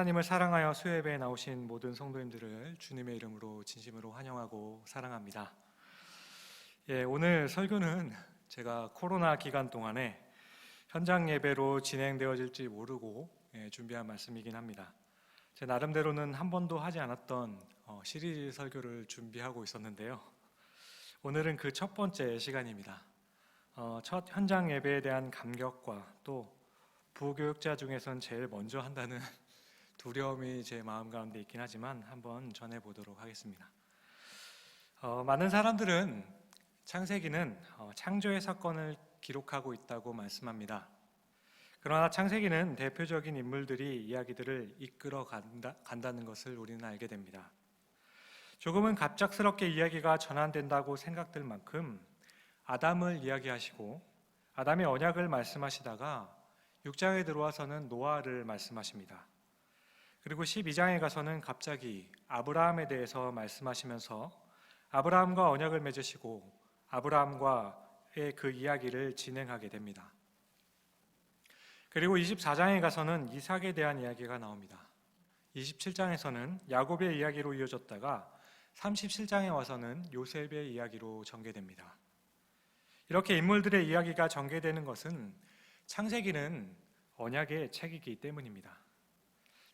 하나님을 사랑하여 수요예배에 나오신 모든 성도님들을 주님의 이름으로 진심으로 환영하고 사랑합니다. 오늘 설교는 제가 코로나 기간 동안에 현장 예배로 진행되어질지 모르고 준비한 말씀이긴 합니다. 제 나름대로는 한 번도 하지 않았던 시리즈 설교를 준비하고 있었는데요. 오늘은 그 첫 번째 시간입니다. 첫 현장 예배에 대한 감격과 또 부교육자 중에선 제일 먼저 한다는 두려움이 제 마음 가운데 있긴 하지만 한번 전해보도록 하겠습니다. 많은 사람들은 창세기는 창조의 사건을 기록하고 있다고 말씀합니다. 그러나 창세기는 대표적인 인물들이 이야기들을 이끌어 간다는 것을 우리는 알게 됩니다. 조금은 갑작스럽게 이야기가 전환된다고 생각될 만큼 아담을 이야기하시고 아담의 언약을 말씀하시다가 6장에 들어와서는 노아를 말씀하십니다. 그리고 12장에 가서는 갑자기 아브라함에 대해서 말씀하시면서 아브라함과 언약을 맺으시고 아브라함과의 그 이야기를 진행하게 됩니다. 그리고 24장에 가서는 이삭에 대한 이야기가 나옵니다. 27장에서는 야곱의 이야기로 이어졌다가 37장에 와서는 요셉의 이야기로 전개됩니다. 이렇게 인물들의 이야기가 전개되는 것은 창세기는 언약의 책이기 때문입니다.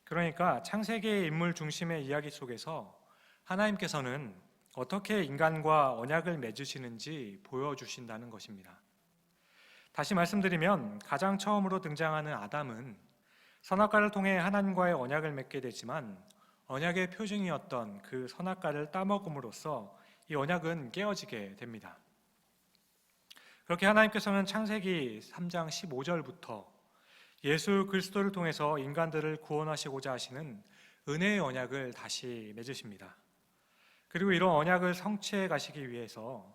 그러니까 창세기의 인물 중심의 이야기 속에서 하나님께서는 어떻게 인간과 언약을 맺으시는지 보여주신다는 것입니다. 다시 말씀드리면 가장 처음으로 등장하는 아담은 선악과를 통해 하나님과의 언약을 맺게 되지만 언약의 표징이었던 그 선악과를 따먹음으로써 이 언약은 깨어지게 됩니다. 그렇게 하나님께서는 창세기 3장 15절부터 예수 그리스도를 통해서 인간들을 구원하시고자 하시는 은혜의 언약을 다시 맺으십니다. 그리고 이런 언약을 성취해 가시기 위해서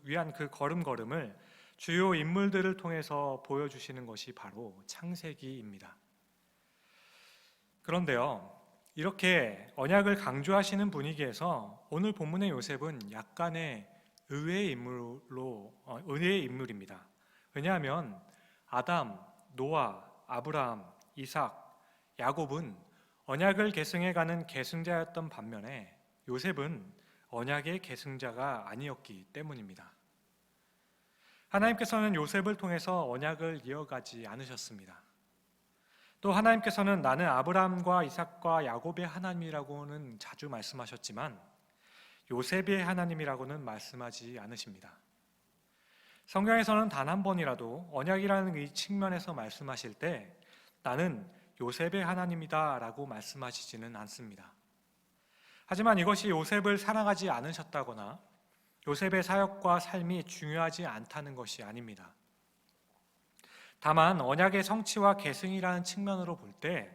위한 그 걸음걸음을 주요 인물들을 통해서 보여주시는 것이 바로 창세기입니다. 그런데요, 이렇게 언약을 강조하시는 분위기에서 오늘 본문의 요셉은 약간의 의외의 인물입니다. 왜냐하면 아담, 노아, 아브라함, 이삭, 야곱은 언약을 계승해가는 계승자였던 반면에 요셉은 언약의 계승자가 아니었기 때문입니다. 하나님께서는 요셉을 통해서 언약을 이어가지 않으셨습니다. 또 하나님께서는 나는 아브라함과 이삭과 야곱의 하나님이라고는 자주 말씀하셨지만 요셉의 하나님이라고는 말씀하지 않으십니다. 성경에서는 단 한 번이라도 언약이라는 이 측면에서 말씀하실 때 나는 요셉의 하나님이다 라고 말씀하시지는 않습니다. 하지만 이것이 요셉을 사랑하지 않으셨다거나 요셉의 사역과 삶이 중요하지 않다는 것이 아닙니다. 다만 언약의 성취와 계승이라는 측면으로 볼 때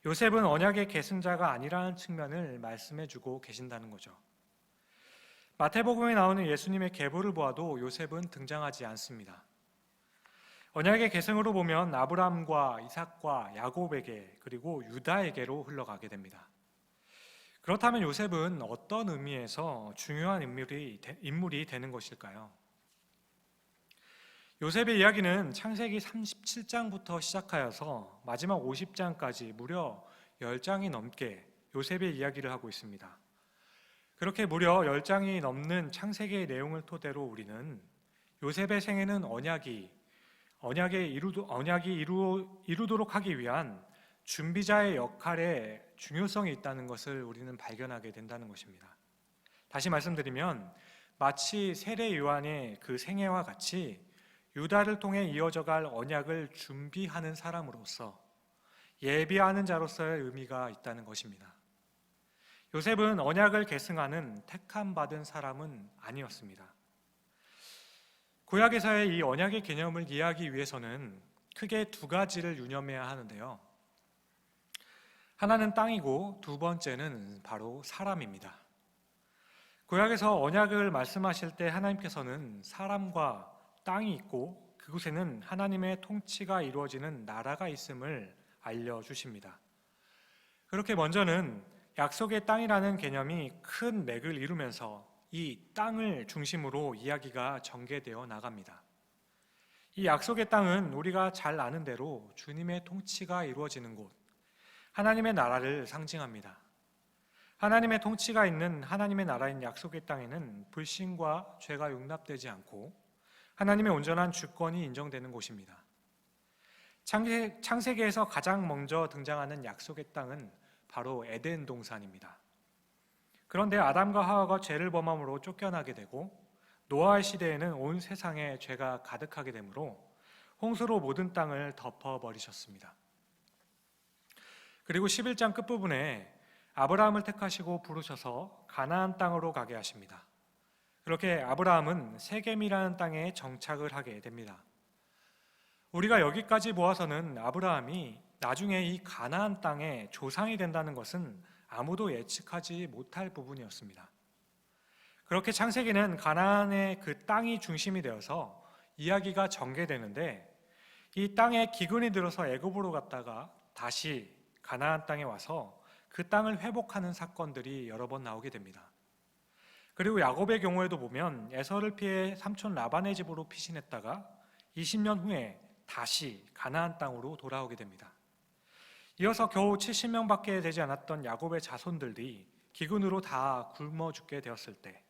요셉은 언약의 계승자가 아니라는 측면을 말씀해주고 계신다는 거죠. 마태복음에 나오는 예수님의 계보를 보아도 요셉은 등장하지 않습니다. 언약의 계승으로 보면 아브라함과 이삭과 야곱에게 그리고 유다에게로 흘러가게 됩니다. 그렇다면 요셉은 어떤 의미에서 중요한 인물이 되는 것일까요? 요셉의 이야기는 창세기 37장부터 시작하여서 마지막 50장까지 무려 10장이 넘게 요셉의 이야기를 하고 있습니다. 그렇게 무려 10장이 넘는 창세기의 내용을 토대로 우리는 요셉의 생애는 언약이 이루도록 하기 위한 준비자의 역할에 중요성이 있다는 것을 우리는 발견하게 된다는 것입니다. 다시 말씀드리면 마치 세례 요한의 그 생애와 같이 유다를 통해 이어져갈 언약을 준비하는 사람으로서 예비하는 자로서의 의미가 있다는 것입니다. 요셉은 언약을 계승하는 택함받은 사람은 아니었습니다. 구약에서의 이 언약의 개념을 이해하기 위해서는 크게 두 가지를 유념해야 하는데요. 하나는 땅이고 두 번째는 바로 사람입니다. 구약에서 언약을 말씀하실 때 하나님께서는 사람과 땅이 있고 그곳에는 하나님의 통치가 이루어지는 나라가 있음을 알려주십니다. 그렇게 먼저는 약속의 땅이라는 개념이 큰 맥을 이루면서 이 땅을 중심으로 이야기가 전개되어 나갑니다. 이 약속의 땅은 우리가 잘 아는 대로 주님의 통치가 이루어지는 곳, 하나님의 나라를 상징합니다. 하나님의 통치가 있는 하나님의 나라인 약속의 땅에는 불신과 죄가 용납되지 않고 하나님의 온전한 주권이 인정되는 곳입니다. 창세기에서 가장 먼저 등장하는 약속의 땅은 바로 에덴 동산입니다. 그런데 아담과 하와가 죄를 범함으로 쫓겨나게 되고 노아의 시대에는 온 세상에 죄가 가득하게 되므로 홍수로 모든 땅을 덮어버리셨습니다. 그리고 11장 끝부분에 아브라함을 택하시고 부르셔서 가나안 땅으로 가게 하십니다. 그렇게 아브라함은 세겜이라는 땅에 정착을 하게 됩니다. 우리가 여기까지 보아서는 아브라함이 나중에 이 가나안 땅의 조상이 된다는 것은 아무도 예측하지 못할 부분이었습니다. 그렇게 창세기는 가나안의 그 땅이 중심이 되어서 이야기가 전개되는데 이 땅에 기근이 들어서 애굽으로 갔다가 다시 가나안 땅에 와서 그 땅을 회복하는 사건들이 여러 번 나오게 됩니다. 그리고 야곱의 경우에도 보면 에서를 피해 삼촌 라반의 집으로 피신했다가 20년 후에 다시 가나안 땅으로 돌아오게 됩니다. 이어서 겨우 70명밖에 되지 않았던 야곱의 자손들이 기근으로 다 굶어 죽게 되었을 때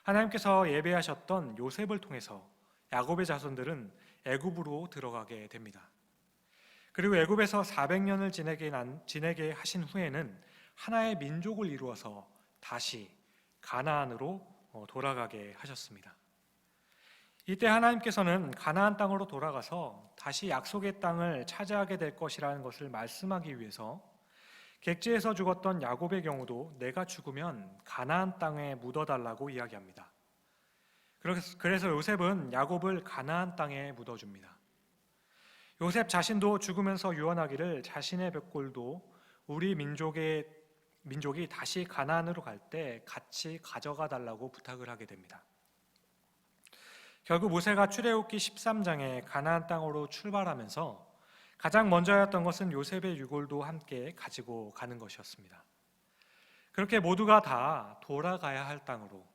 하나님께서 예배하셨던 요셉을 통해서 야곱의 자손들은 애굽으로 들어가게 됩니다. 그리고 애굽에서 400년을 지내게 하신 후에는 하나의 민족을 이루어서 다시 가나안으로 돌아가게 하셨습니다. 이때 하나님께서는 가나안 땅으로 돌아가서 다시 약속의 땅을 차지하게 될 것이라는 것을 말씀하기 위해서 객지에서 죽었던 야곱의 경우도 내가 죽으면 가나안 땅에 묻어달라고 이야기합니다. 그래서 요셉은 야곱을 가나안 땅에 묻어줍니다. 요셉 자신도 죽으면서 유언하기를 자신의 벽골도 우리 민족이 다시 가나안으로 갈 때 같이 가져가 달라고 부탁을 하게 됩니다. 결국 모세가 출애굽기 13장에 가나안 땅으로 출발하면서 가장 먼저 했던 것은 요셉의 유골도 함께 가지고 가는 것이었습니다. 그렇게 모두가 다 돌아가야 할 땅으로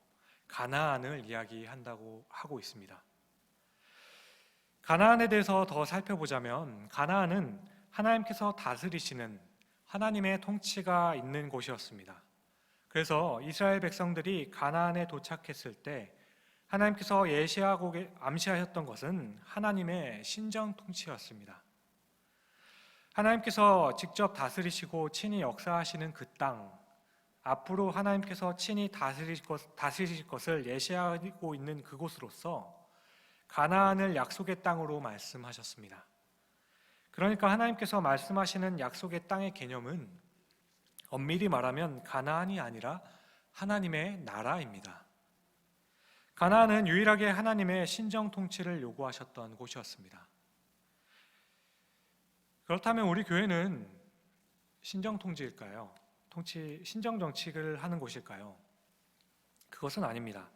가나안을 이야기한다고 하고 있습니다. 가나안에 대해서 더 살펴보자면 가나안은 하나님께서 다스리시는 하나님의 통치가 있는 곳이었습니다. 그래서 이스라엘 백성들이 가나안에 도착했을 때 하나님께서 예시하고 암시하셨던 것은 하나님의 신정 통치였습니다. 하나님께서 직접 다스리시고 친히 역사하시는 그 땅, 앞으로 하나님께서 친히 다스리실 것을 예시하고 있는 그곳으로서 가나안을 약속의 땅으로 말씀하셨습니다. 그러니까 하나님께서 말씀하시는 약속의 땅의 개념은 엄밀히 말하면 가나안이 아니라 하나님의 나라입니다. 가나안은 유일하게 하나님의 신정 통치를 요구하셨던 곳이었습니다. 그렇다면 우리 교회는 신정 통치일까요? 신정 정치를 하는 곳일까요? 그것은 아닙니다.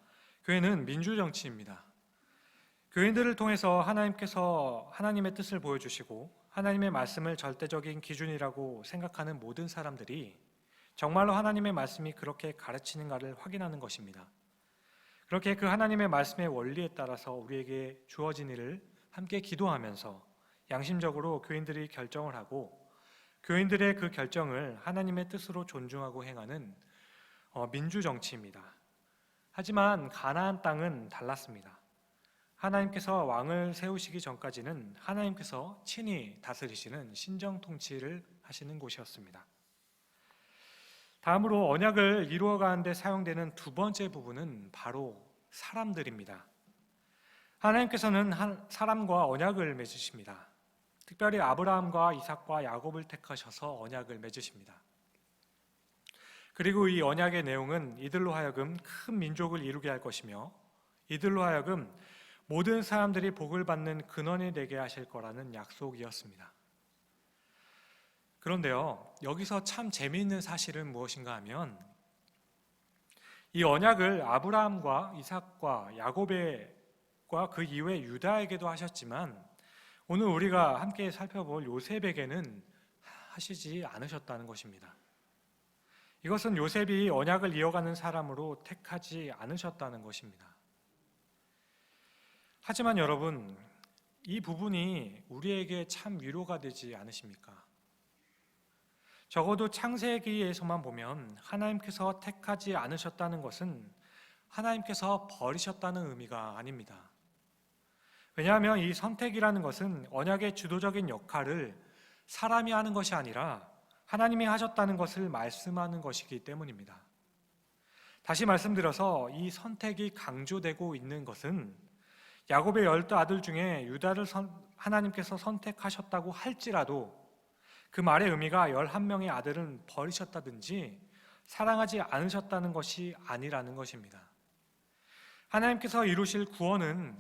교회는 민주 정치입니다. 교인들을 통해서 하나님께서 하나님의 뜻을 보여주시고 하나님의 말씀을 절대적인 기준이라고 생각하는 모든 사람들이 정말로 하나님의 말씀이 그렇게 가르치는가를 확인하는 것입니다. 그렇게 그 하나님의 말씀의 원리에 따라서 우리에게 주어진 일을 함께 기도하면서 양심적으로 교인들이 결정을 하고 교인들의 그 결정을 하나님의 뜻으로 존중하고 행하는 민주정치입니다. 하지만 가나안 땅은 달랐습니다. 하나님께서 왕을 세우시기 전까지는 하나님께서 친히 다스리시는 신정통치를 하시는 곳이었습니다. 다음으로 언약을 이루어가는 데 사용되는 두 번째 부분은 바로 사람들입니다. 하나님께서는 사람과 언약을 맺으십니다. 특별히 아브라함과 이삭과 야곱을 택하셔서 언약을 맺으십니다. 그리고 이 언약의 내용은 이들로 하여금 큰 민족을 이루게 할 것이며 이들로 하여금 모든 사람들이 복을 받는 근원이 되게 하실 거라는 약속이었습니다. 그런데요, 여기서 참 재미있는 사실은 무엇인가 하면 이 언약을 아브라함과 이삭과 야곱과 그 이후에 유다에게도 하셨지만 오늘 우리가 함께 살펴볼 요셉에게는 하시지 않으셨다는 것입니다. 이것은 요셉이 언약을 이어가는 사람으로 택하지 않으셨다는 것입니다. 하지만 여러분, 이 부분이 우리에게 참 위로가 되지 않으십니까? 적어도 창세기에서만 보면 하나님께서 택하지 않으셨다는 것은 하나님께서 버리셨다는 의미가 아닙니다. 왜냐하면 이 선택이라는 것은 언약의 주도적인 역할을 사람이 하는 것이 아니라 하나님이 하셨다는 것을 말씀하는 것이기 때문입니다. 다시 말씀드려서 이 선택이 강조되고 있는 것은 야곱의 12아들 중에 유다를 하나님께서 선택하셨다고 할지라도 그 말의 의미가 11명의 아들은 버리셨다든지 사랑하지 않으셨다는 것이 아니라는 것입니다. 하나님께서 이루실 구원은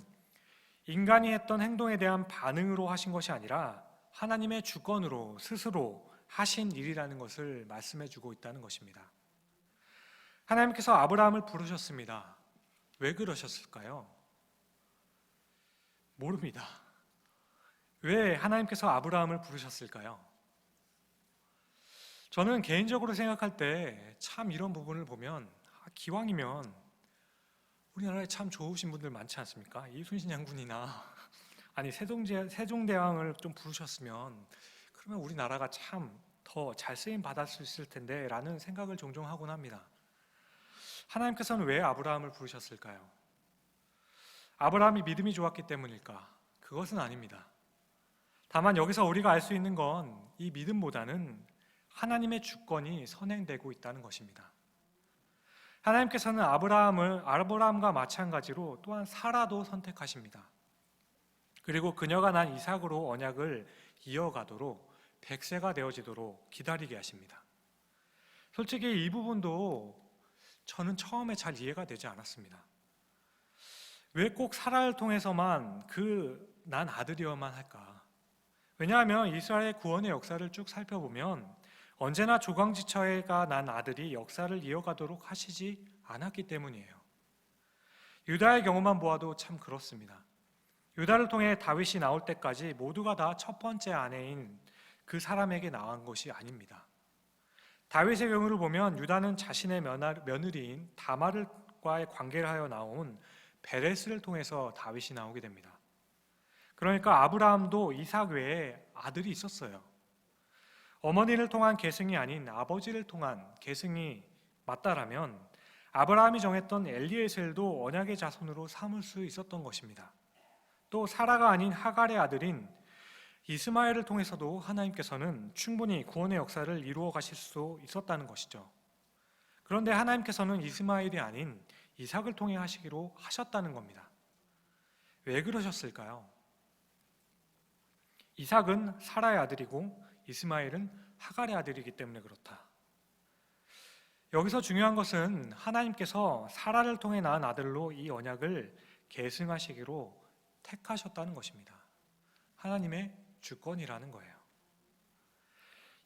인간이 했던 행동에 대한 반응으로 하신 것이 아니라 하나님의 주권으로 스스로 하신 일이라는 것을 말씀해 주고 있다는 것입니다. 하나님께서 아브라함을 부르셨습니다. 왜 그러셨을까요? 모릅니다. 왜 하나님께서 아브라함을 부르셨을까요? 저는 개인적으로 생각할 때 참 이런 부분을 보면 기왕이면 우리나라에 참 좋으신 분들 많지 않습니까? 이순신 장군이나 아니 세종대왕을 좀 부르셨으면 그러면 우리나라가 참 더 잘 쓰임 받을 수 있을 텐데 라는 생각을 종종 하곤 합니다. 하나님께서는 왜 아브라함을 부르셨을까요? 아브라함이 믿음이 좋았기 때문일까? 그것은 아닙니다. 다만 여기서 우리가 알 수 있는 건 이 믿음보다는 하나님의 주권이 선행되고 있다는 것입니다. 하나님께서는 아브라함과 마찬가지로 또한 사라도 선택하십니다. 그리고 그녀가 난 이삭으로 언약을 이어가도록 100세가 되어지도록 기다리게 하십니다. 솔직히 이 부분도 저는 처음에 잘 이해가 되지 않았습니다. 왜 꼭 사라를 통해서만 난 아들이어야만 할까? 왜냐하면 이스라엘의 구원의 역사를 쭉 살펴보면 언제나 조강지처가 난 아들이 역사를 이어가도록 하시지 않았기 때문이에요. 유다의 경우만 보아도 참 그렇습니다. 유다를 통해 다윗이 나올 때까지 모두가 다 첫 번째 아내인 그 사람에게 나온 것이 아닙니다. 다윗의 경우를 보면 유다는 자신의 며느리인 다말과의 관계를 하여 나온 베레스를 통해서 다윗이 나오게 됩니다. 그러니까 아브라함도 이삭 외에 아들이 있었어요. 어머니를 통한 계승이 아닌 아버지를 통한 계승이 맞다라면 아브라함이 정했던 엘리에셀도 언약의 자손으로 삼을 수 있었던 것입니다. 또 사라가 아닌 하갈의 아들인 이스마엘을 통해서도 하나님께서는 충분히 구원의 역사를 이루어 가실 수 있었다는 것이죠. 그런데 하나님께서는 이스마엘이 아닌 이삭을 통해 하시기로 하셨다는 겁니다. 왜 그러셨을까요? 이삭은 사라의 아들이고 이스마엘은 하갈의 아들이기 때문에 그렇다. 여기서 중요한 것은 하나님께서 사라를 통해 낳은 아들로 이 언약을 계승하시기로 택하셨다는 것입니다. 하나님의 주권이라는 거예요.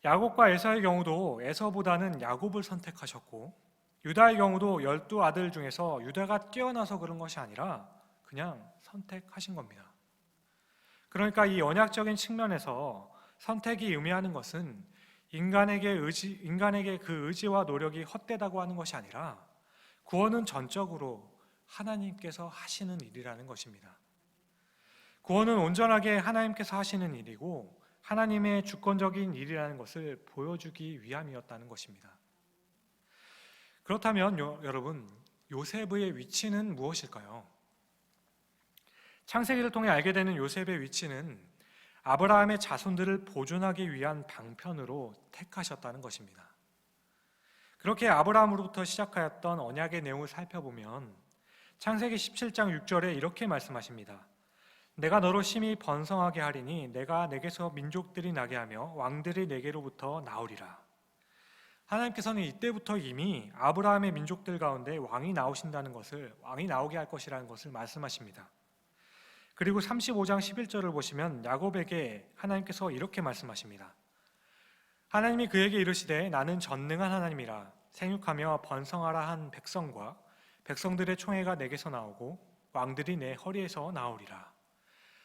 야곱과 에서의 경우도 에서보다는 야곱을 선택하셨고 유다의 경우도 12아들 중에서 유다가 뛰어나서 그런 것이 아니라 그냥 선택하신 겁니다. 그러니까 이 언약적인 측면에서 선택이 의미하는 것은 인간에게 그 의지와 노력이 헛되다고 하는 것이 아니라 구원은 전적으로 하나님께서 하시는 일이라는 것입니다. 구원은 온전하게 하나님께서 하시는 일이고 하나님의 주권적인 일이라는 것을 보여주기 위함이었다는 것입니다. 그렇다면 여러분, 요셉의 위치는 무엇일까요? 창세기를 통해 알게 되는 요셉의 위치는 아브라함의 자손들을 보존하기 위한 방편으로 택하셨다는 것입니다. 그렇게 아브라함으로부터 시작하였던 언약의 내용을 살펴보면 창세기 17장 6절에 이렇게 말씀하십니다. 내가 너로 심히 번성하게 하리니 내가 내게서 민족들이 나게 하며 왕들이 내게로부터 나오리라. 하나님께서는 이때부터 이미 아브라함의 민족들 가운데 왕이 나오게 할 것이라는 것을 말씀하십니다. 그리고 35장 11절을 보시면 야곱에게 하나님께서 이렇게 말씀하십니다. 하나님이 그에게 이르시되 나는 전능한 하나님이라 생육하며 번성하라 한 백성과 백성들의 총회가 내게서 나오고 왕들이 내 허리에서 나오리라.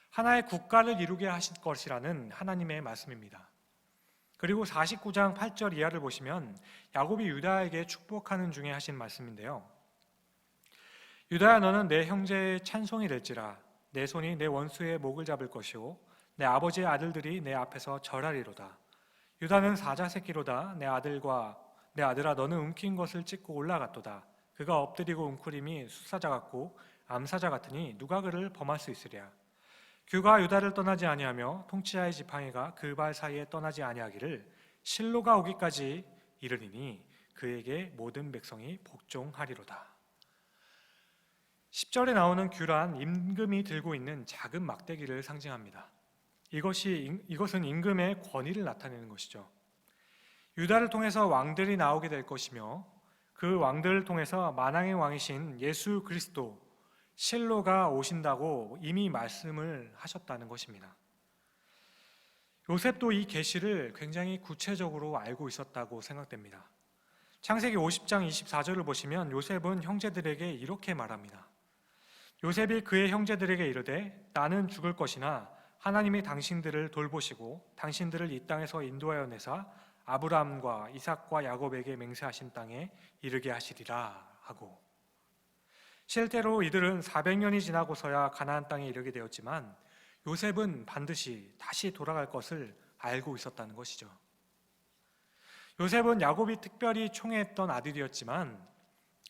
하나의 국가를 이루게 하실 것이라는 하나님의 말씀입니다. 그리고 49장 8절 이하를 보시면 야곱이 유다에게 축복하는 중에 하신 말씀인데요. 유다야 너는 내 형제의 찬송이 될지라 내 손이 내 원수의 목을 잡을 것이요 내 아버지의 아들들이 내 앞에서 절하리로다. 유다는 사자 새끼로다. 내 아들아 너는 움킨 것을 찢고 올라갔도다. 그가 엎드리고 웅크림이 수사자 같고 암사자 같으니 누가 그를 범할 수 있으랴. 규가 유다를 떠나지 아니하며 통치자의 지팡이가 그 발 사이에 떠나지 아니하기를 실로가 오기까지 이르리니 그에게 모든 백성이 복종하리로다. 10절에 나오는 규란 임금이 들고 있는 작은 막대기를 상징합니다. 이것은 임금의 권위를 나타내는 것이죠. 유다를 통해서 왕들이 나오게 될 것이며 그 왕들을 통해서 만왕의 왕이신 예수 그리스도 실로가 오신다고 이미 말씀을 하셨다는 것입니다. 요셉도 이 계시를 굉장히 구체적으로 알고 있었다고 생각됩니다. 창세기 50장 24절을 보시면 요셉은 형제들에게 이렇게 말합니다. 요셉이 그의 형제들에게 이르되 나는 죽을 것이나 하나님이 당신들을 돌보시고 당신들을 이 땅에서 인도하여 내사 아브라함과 이삭과 야곱에게 맹세하신 땅에 이르게 하시리라 하고, 실제로 이들은 400년이 지나고서야 가나안 땅에 이르게 되었지만 요셉은 반드시 다시 돌아갈 것을 알고 있었다는 것이죠. 요셉은 야곱이 특별히 총애했던 아들이었지만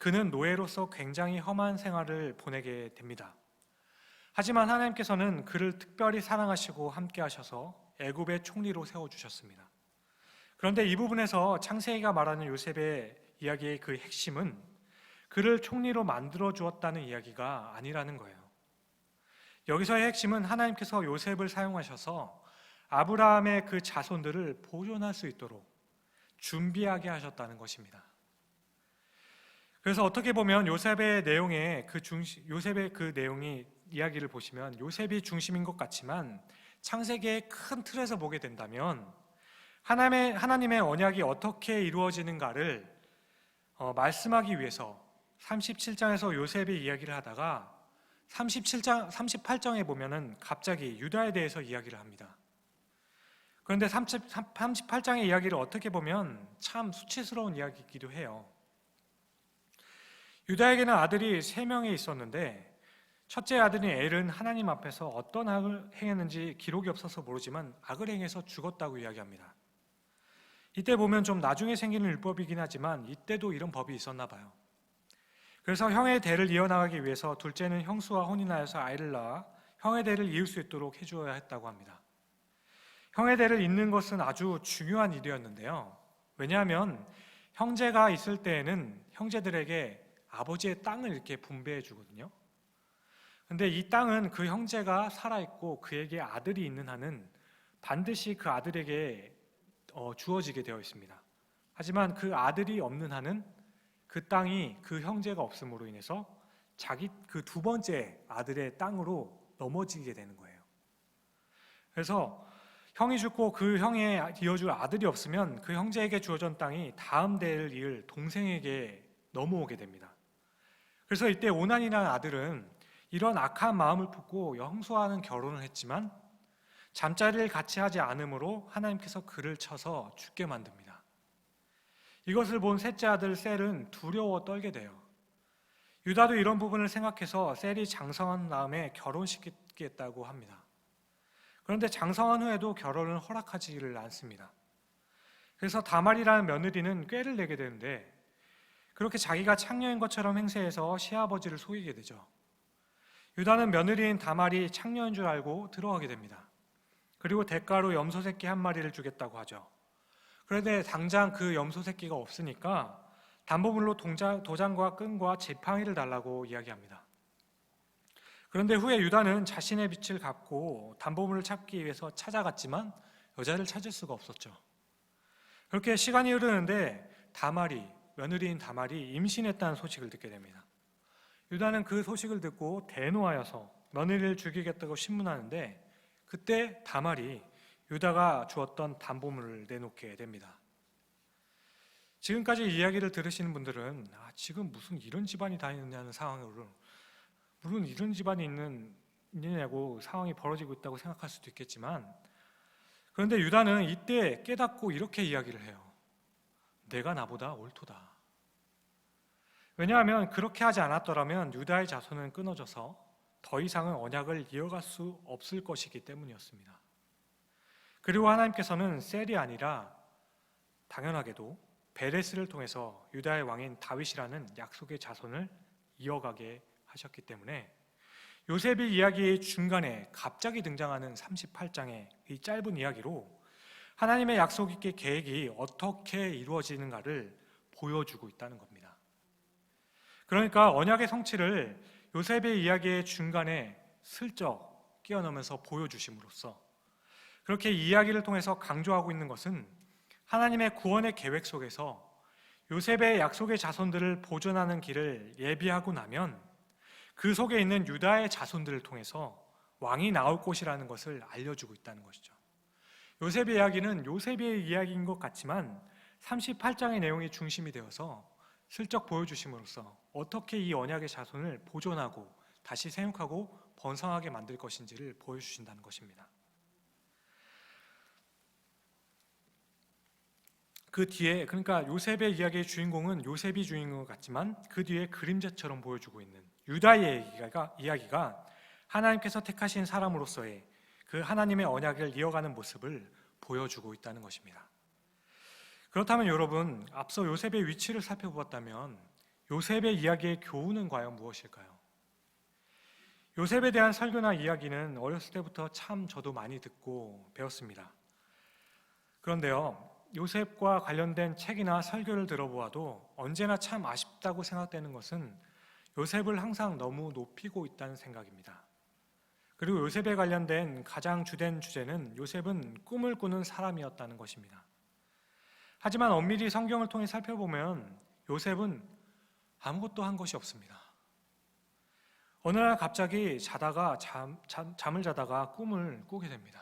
그는 노예로서 굉장히 험한 생활을 보내게 됩니다. 하지만 하나님께서는 그를 특별히 사랑하시고 함께 하셔서 애굽의 총리로 세워주셨습니다. 그런데 이 부분에서 창세기가 말하는 요셉의 이야기의 그 핵심은 그를 총리로 만들어 주었다는 이야기가 아니라는 거예요. 여기서의 핵심은 하나님께서 요셉을 사용하셔서 아브라함의 그 자손들을 보존할 수 있도록 준비하게 하셨다는 것입니다. 그래서 어떻게 보면 요셉의 그 내용이 이야기를 보시면 요셉이 중심인 것 같지만 창세기의 큰 틀에서 보게 된다면 하나님의 언약이 어떻게 이루어지는가를 말씀하기 위해서 37장에서 요셉의 이야기를 하다가 38장에 보면은 갑자기 유다에 대해서 이야기를 합니다. 그런데 38장의 이야기를 어떻게 보면 참 수치스러운 이야기이기도 해요. 유다에게는 아들이 3명이 있었는데 첫째 아들인 엘은 하나님 앞에서 어떤 악을 행했는지 기록이 없어서 모르지만 악을 행해서 죽었다고 이야기합니다. 이때 보면 좀 나중에 생기는 율법이긴 하지만 이때도 이런 법이 있었나 봐요. 그래서 형의 대를 이어나가기 위해서 둘째는 형수와 혼인하여서 아이를 낳아 형의 대를 이을 수 있도록 해주어야 했다고 합니다. 형의 대를 잇는 것은 아주 중요한 일이었는데요. 왜냐하면 형제가 있을 때에는 형제들에게 아버지의 땅을 이렇게 분배해 주거든요. 근데 이 땅은 그 형제가 살아있고 그에게 아들이 있는 한은 반드시 그 아들에게 주어지게 되어 있습니다. 하지만 그 아들이 없는 한은 그 땅이 그 형제가 없음으로 인해서 자기 그 2번째 아들의 땅으로 넘어지게 되는 거예요. 그래서 형이 죽고 그 형에 이어줄 아들이 없으면 그 형제에게 주어진 땅이 다음 대를 이을 동생에게 넘어오게 됩니다. 그래서 이때 오난이라는 아들은 이런 악한 마음을 품고 형수와는 결혼을 했지만 잠자리를 같이 하지 않으므로 하나님께서 그를 쳐서 죽게 만듭니다. 이것을 본 셋째 아들 셀은 두려워 떨게 돼요. 유다도 이런 부분을 생각해서 셀이 장성한 다음에 결혼시키겠다고 합니다. 그런데 장성한 후에도 결혼을 허락하지를 않습니다. 그래서 다말이라는 며느리는 꾀를 내게 되는데 그렇게 자기가 창녀인 것처럼 행세해서 시아버지를 속이게 되죠. 유다는 며느리인 다말이 창녀인 줄 알고 들어가게 됩니다. 그리고 대가로 염소 새끼 1마리를 주겠다고 하죠. 그런데 당장 그 염소 새끼가 없으니까 담보물로 도장과 끈과 지팡이를 달라고 이야기합니다. 그런데 후에 유다는 자신의 빚을 갚고 담보물을 찾기 위해서 찾아갔지만 여자를 찾을 수가 없었죠. 그렇게 시간이 흐르는데 며느리인 다말이 임신했다는 소식을 듣게 됩니다. 유다는 그 소식을 듣고 대노하여서 며느리를 죽이겠다고 신문하는데 그때 다말이 유다가 주었던 담보물을 내놓게 됩니다. 지금까지 이야기를 들으시는 분들은 지금 무슨 이런 집안이 다 있느냐는 상황으로 물론 이런 집안이 있느냐고 상황이 벌어지고 있다고 생각할 수도 있겠지만 그런데 유다는 이때 깨닫고 이렇게 이야기를 해요. 내가 나보다 옳도다. 왜냐하면 그렇게 하지 않았더라면 유다의 자손은 끊어져서 더 이상은 언약을 이어갈 수 없을 것이기 때문이었습니다. 그리고 하나님께서는 셀이 아니라 당연하게도 베레스를 통해서 유다의 왕인 다윗이라는 약속의 자손을 이어가게 하셨기 때문에 요셉의 이야기의 중간에 갑자기 등장하는 38장의 이 짧은 이야기로 하나님의 약속의 계획이 어떻게 이루어지는가를 보여주고 있다는 겁니다. 그러니까 언약의 성취를 요셉의 이야기의 중간에 슬쩍 끼워 넣으면서 보여주심으로써 그렇게 이야기를 통해서 강조하고 있는 것은 하나님의 구원의 계획 속에서 요셉의 약속의 자손들을 보존하는 길을 예비하고 나면 그 속에 있는 유다의 자손들을 통해서 왕이 나올 곳이라는 것을 알려주고 있다는 것이죠. 요셉의 이야기는 요셉의 이야기인 것 같지만 38장의 내용이 중심이 되어서 슬쩍 보여주심으로써 어떻게 이 언약의 자손을 보존하고 다시 생육하고 번성하게 만들 것인지를 보여주신다는 것입니다. 그 뒤에, 그러니까 요셉의 이야기의 주인공은 요셉이 주인공 같지만 그 뒤에 그림자처럼 보여주고 있는 유다의 이야기가 하나님께서 택하신 사람으로서의 그 하나님의 언약을 이어가는 모습을 보여주고 있다는 것입니다. 그렇다면 여러분, 앞서 요셉의 위치를 살펴보았다면 요셉의 이야기의 교훈은 과연 무엇일까요? 요셉에 대한 설교나 이야기는 어렸을 때부터 참 저도 많이 듣고 배웠습니다. 그런데요, 요셉과 관련된 책이나 설교를 들어보아도 언제나 참 아쉽다고 생각되는 것은 요셉을 항상 너무 높이고 있다는 생각입니다. 그리고 요셉에 관련된 가장 주된 주제는 요셉은 꿈을 꾸는 사람이었다는 것입니다. 하지만 엄밀히 성경을 통해 살펴보면 요셉은 아무것도 한 것이 없습니다. 어느 날 갑자기 잠을 자다가 꿈을 꾸게 됩니다.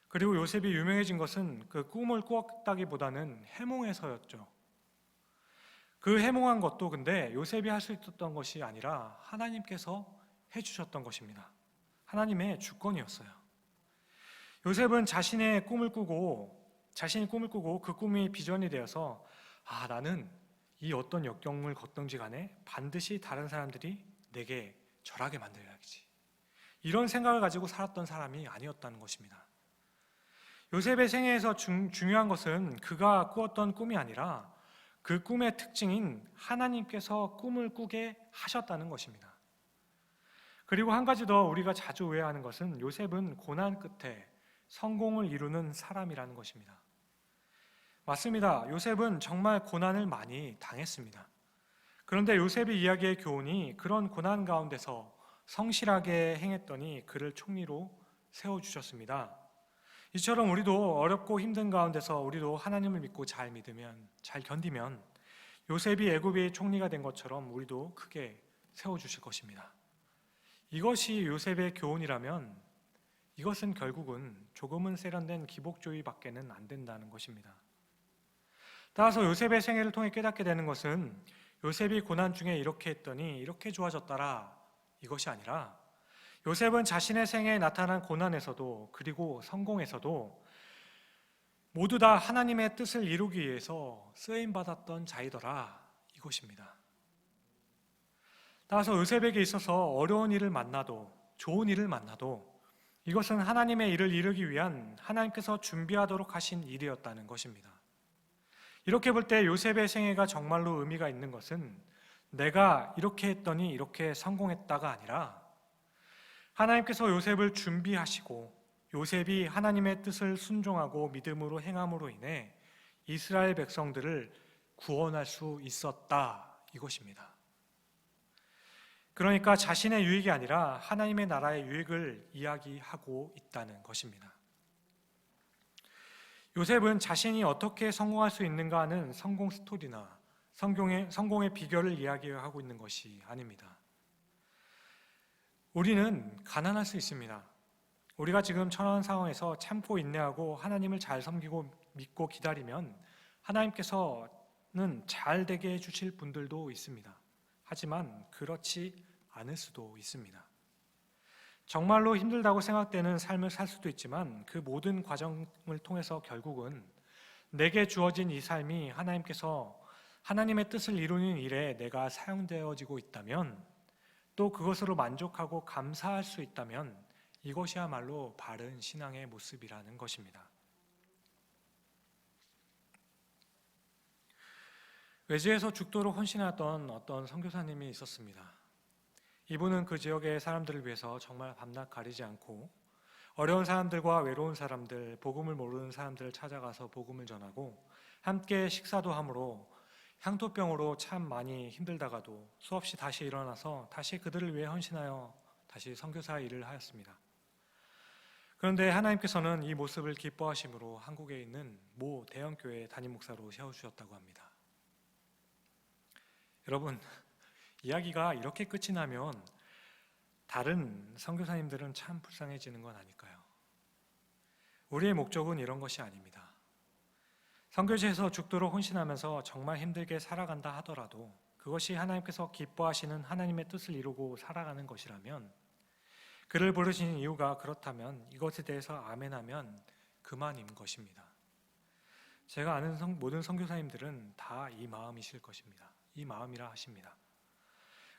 그리고 요셉이 유명해진 것은 그 꿈을 꾸었다기보다는 해몽에서였죠. 그 해몽한 것도 근데 요셉이 할 수 있었던 것이 아니라 하나님께서 해주셨던 것입니다. 하나님의 주권이었어요. 요셉은 자신이 꿈을 꾸고 그 꿈이 비전이 되어서 나는 이 어떤 역경을 걷든지 간에 반드시 다른 사람들이 내게 절하게 만들어야지, 이런 생각을 가지고 살았던 사람이 아니었다는 것입니다. 요셉의 생애에서 중요한 것은 그가 꾸었던 꿈이 아니라 그 꿈의 특징인 하나님께서 꿈을 꾸게 하셨다는 것입니다. 그리고 한 가지 더 우리가 자주 오해하는 것은 요셉은 고난 끝에 성공을 이루는 사람이라는 것입니다. 맞습니다. 요셉은 정말 고난을 많이 당했습니다. 그런데 요셉의 이야기의 교훈이 그런 고난 가운데서 성실하게 행했더니 그를 총리로 세워주셨습니다. 이처럼 우리도 어렵고 힘든 가운데서 우리도 하나님을 믿고 잘 견디면 요셉이 애굽의 총리가 된 것처럼 우리도 크게 세워주실 것입니다. 이것이 요셉의 교훈이라면 이것은 결국은 조금은 세련된 기복주의밖에는 안 된다는 것입니다. 따라서 요셉의 생애를 통해 깨닫게 되는 것은 요셉이 고난 중에 이렇게 했더니 이렇게 좋아졌더라, 이것이 아니라 요셉은 자신의 생애에 나타난 고난에서도 그리고 성공에서도 모두 다 하나님의 뜻을 이루기 위해서 쓰임받았던 자이더라, 이것입니다. 따라서 요셉에게 있어서 어려운 일을 만나도 좋은 일을 만나도 이것은 하나님의 일을 이루기 위한 하나님께서 준비하도록 하신 일이었다는 것입니다. 이렇게 볼 때 요셉의 생애가 정말로 의미가 있는 것은 내가 이렇게 했더니 이렇게 성공했다가 아니라 하나님께서 요셉을 준비하시고 요셉이 하나님의 뜻을 순종하고 믿음으로 행함으로 인해 이스라엘 백성들을 구원할 수 있었다, 이것입니다. 그러니까 자신의 유익이 아니라 하나님의 나라의 유익을 이야기하고 있다는 것입니다. 요셉은 자신이 어떻게 성공할 수 있는가 하는 성공 스토리나 성공의 비결을 이야기하고 있는 것이 아닙니다. 우리는 가난할 수 있습니다. 우리가 지금 처한 상황에서 참고 인내하고 하나님을 잘 섬기고 믿고 기다리면 하나님께서는 잘 되게 해주실 분들도 있습니다. 하지만 그렇지 않을 수도 있습니다. 정말로 힘들다고 생각되는 삶을 살 수도 있지만 그 모든 과정을 통해서 결국은 내게 주어진 이 삶이 하나님께서 하나님의 뜻을 이루는 일에 내가 사용되어지고 있다면, 또 그것으로 만족하고 감사할 수 있다면 이것이야말로 바른 신앙의 모습이라는 것입니다. 외지에서 죽도록 헌신하던 어떤 선교사님이 있었습니다. 이분은 그 지역의 사람들을 위해서 정말 밤낮 가리지 않고 어려운 사람들과 외로운 사람들, 복음을 모르는 사람들을 찾아가서 복음을 전하고 함께 식사도 함으로 향토병으로 참 많이 힘들다가도 수없이 다시 일어나서 다시 그들을 위해 헌신하여 다시 선교사 일을 하였습니다. 그런데 하나님께서는 이 모습을 기뻐하심으로 한국에 있는 모 대형교회 담임 목사로 세워주셨다고 합니다. 여러분, 이야기가 이렇게 끝이 나면 다른 선교사님들은 참 불쌍해지는 건 아닐까요? 우리의 목적은 이런 것이 아닙니다. 선교지에서 죽도록 헌신하면서 정말 힘들게 살아간다 하더라도 그것이 하나님께서 기뻐하시는 하나님의 뜻을 이루고 살아가는 것이라면, 그를 부르신 이유가 그렇다면 이것에 대해서 아멘하면 그만인 것입니다. 제가 아는 모든 선교사님들은 다 이 마음이실 것입니다. 이 마음이라 하십니다.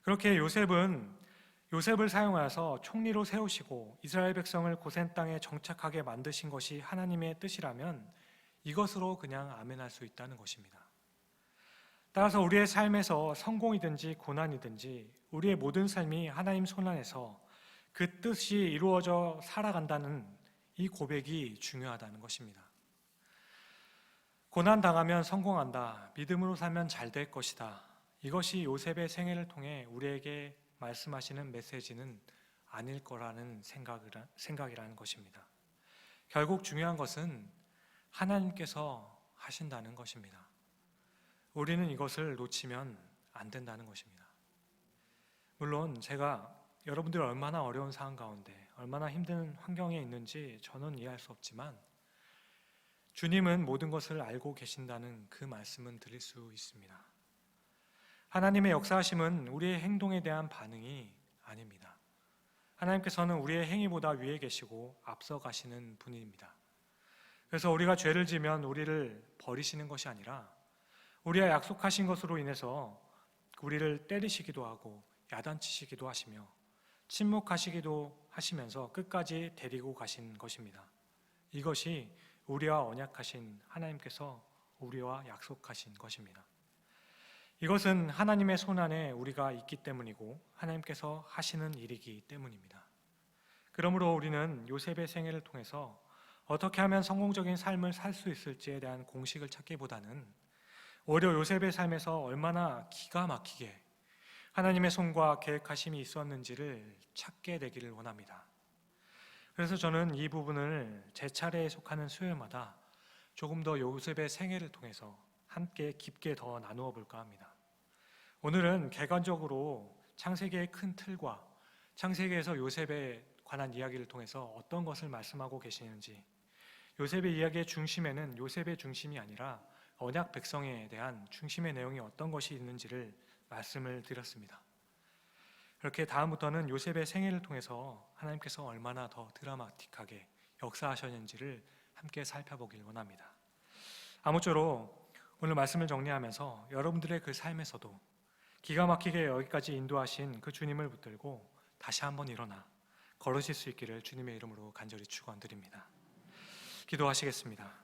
그렇게 요셉을 사용하여서 총리로 세우시고 이스라엘 백성을 고센 땅에 정착하게 만드신 것이 하나님의 뜻이라면 이것으로 그냥 아멘할 수 있다는 것입니다. 따라서 우리의 삶에서 성공이든지 고난이든지 우리의 모든 삶이 하나님 손 안에서 그 뜻이 이루어져 살아간다는 이 고백이 중요하다는 것입니다. 고난 당하면 성공한다, 믿음으로 살면 잘 될 것이다, 이것이 요셉의 생애를 통해 우리에게 말씀하시는 메시지는 아닐 거라는 생각이라는 것입니다. 결국 중요한 것은 하나님께서 하신다는 것입니다. 우리는 이것을 놓치면 안 된다는 것입니다. 물론 제가 여러분들이 얼마나 어려운 상황 가운데 얼마나 힘든 환경에 있는지 저는 이해할 수 없지만 주님은 모든 것을 알고 계신다는 그 말씀은 드릴 수 있습니다. 하나님의 역사하심은 우리의 행동에 대한 반응이 아닙니다. 하나님께서는 우리의 행위보다 위에 계시고 앞서 가시는 분입니다. 그래서 우리가 죄를 지면 우리를 버리시는 것이 아니라 우리와 약속하신 것으로 인해서 우리를 때리시기도 하고 야단치시기도 하시며 침묵하시기도 하시면서 끝까지 데리고 가신 것입니다. 이것이 우리와 언약하신 하나님께서 우리와 약속하신 것입니다. 이것은 하나님의 손안에 우리가 있기 때문이고 하나님께서 하시는 일이기 때문입니다. 그러므로 우리는 요셉의 생애를 통해서 어떻게 하면 성공적인 삶을 살 수 있을지에 대한 공식을 찾기보다는 오히려 요셉의 삶에서 얼마나 기가 막히게 하나님의 손과 계획하심이 있었는지를 찾게 되기를 원합니다. 그래서 저는 이 부분을 제 차례에 속하는 수요일마다 조금 더 요셉의 생애를 통해서 함께 깊게 더 나누어 볼까 합니다. 오늘은 객관적으로 창세기의 큰 틀과 창세기에서 요셉에 관한 이야기를 통해서 어떤 것을 말씀하고 계시는지, 요셉의 이야기의 중심에는 요셉의 중심이 아니라 언약 백성에 대한 중심의 내용이 어떤 것이 있는지를 말씀을 드렸습니다. 그렇게 다음부터는 요셉의 생애를 통해서 하나님께서 얼마나 더 드라마틱하게 역사하셨는지를 함께 살펴보길 원합니다. 아무쪼록 오늘 말씀을 정리하면서 여러분들의 그 삶에서도 기가 막히게 여기까지 인도하신 그 주님을 붙들고 다시 한번 일어나 걸으실 수 있기를 주님의 이름으로 간절히 축원드립니다. 기도하시겠습니다.